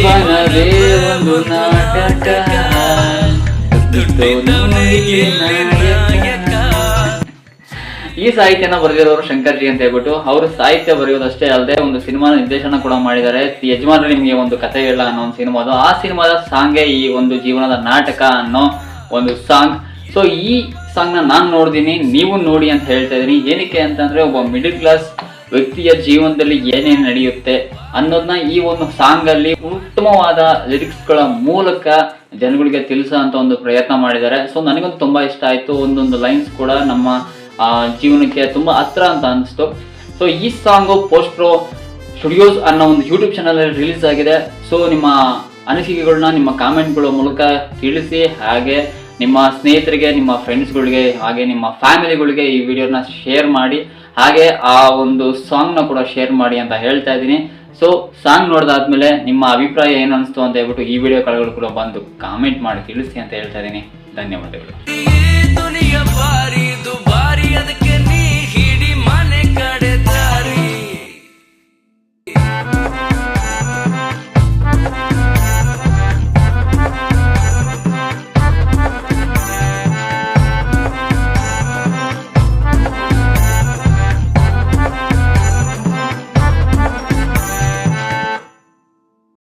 ಜೀವನವೇ ಒಂದು ನಾಟಕ, ಈ ಸಾಹಿತ್ಯನ ಬರೆದಿರೋರು ಶಂಕರ್ ಜಿ ಅಂತ ಹೇಳ್ಬಿಟ್ಟು. ಅವರು ಸಾಹಿತ್ಯ ಬರೆಯೋದಷ್ಟೇ ಅಲ್ಲದೆ ಒಂದು ಸಿನಿಮಾ ನಿರ್ದೇಶನ ಕೂಡ ಮಾಡಿದ್ದಾರೆ. ಯಜಮಾನರು ನಿಮಗೆ ಒಂದು ಕಥೆ ಇಲ್ಲ ಅನ್ನೋ ಒಂದು ಸಿನಿಮಾದು, ಆ ಸಿನಿಮಾದ ಸಾಂಗೇ ಈ ಒಂದು ಜೀವನದ ನಾಟಕ ಅನ್ನೋ ಒಂದು ಸಾಂಗ್. ಸೊ ಈ ಸಾಂಗ್ನ ನಾನು ನೋಡಿದೀನಿ, ನೀವು ನೋಡಿ ಅಂತ ಹೇಳ್ತಾ ಇದೀನಿ. ಏನಕ್ಕೆ ಅಂತಂದ್ರೆ ಒಬ್ಬ ಮಿಡಿಲ್ ಕ್ಲಾಸ್ ವ್ಯಕ್ತಿಯ ಜೀವನದಲ್ಲಿ ಏನೇನು ನಡೆಯುತ್ತೆ ಅನ್ನೋದನ್ನ ಈ ಒಂದು ಸಾಂಗ್ ಅಲ್ಲಿ ಉತ್ತಮವಾದ ಲಿರಿಕ್ಸ್ಗಳ ಮೂಲಕ ಜನಗಳಿಗೆ ತಿಳಿಸೋ ಅಂತ ಒಂದು ಪ್ರಯತ್ನ ಮಾಡಿದ್ದಾರೆ. ಸೊ ನನಗಂತೂ ತುಂಬಾ ಇಷ್ಟ ಆಯ್ತು. ಒಂದೊಂದು ಲೈನ್ಸ್ ಕೂಡ ನಮ್ಮ ಜೀವನಕ್ಕೆ ತುಂಬಾ ಹತ್ರ ಅಂತ ಅನಿಸ್ತು. ಸೊ ಈ ಸಾಂಗು ಪೋಸ್ಟ್ ಪ್ರೋ ಸ್ಟುಡಿಯೋಸ್ ಅನ್ನೋ ಒಂದು ಯೂಟ್ಯೂಬ್ ಚಾನಲ್ ಅಲ್ಲಿ ರಿಲೀಸ್ ಆಗಿದೆ. ಸೊ ನಿಮ್ಮ ಅನಿಸಿಕೆಗಳನ್ನ ನಿಮ್ಮ ಕಾಮೆಂಟ್ಗಳ ಮೂಲಕ ತಿಳಿಸಿ, ಹಾಗೆ ನಿಮ್ಮ ಸ್ನೇಹಿತರಿಗೆ, ನಿಮ್ಮ ಫ್ರೆಂಡ್ಸ್ಗಳಿಗೆ, ಹಾಗೆ ನಿಮ್ಮ ಫ್ಯಾಮಿಲಿಗಳಿಗೆ ಈ ವಿಡಿಯೋನ ಶೇರ್ ಮಾಡಿ, ಹಾಗೆ ಆ ಒಂದು ಸಾಂಗ್ನ ಕೂಡ ಶೇರ್ ಮಾಡಿ ಅಂತ ಹೇಳ್ತಾ ಇದ್ದೀನಿ. ಸೊ ಸಾಂಗ್ ನೋಡಿದಾದ್ಮೇಲೆ ನಿಮ್ಮ ಅಭಿಪ್ರಾಯ ಏನು ಅನಿಸ್ತು ಅಂತ ಹೇಳ್ಬಿಟ್ಟು ಈ ವಿಡಿಯೋ ಕೆಳಗಡೆ ಕೂಡ ಬಂದು ಕಾಮೆಂಟ್ ಮಾಡಿ ತಿಳಿಸಿ ಅಂತ ಹೇಳ್ತಾ ಇದ್ದೀನಿ. ಧನ್ಯವಾದಗಳು.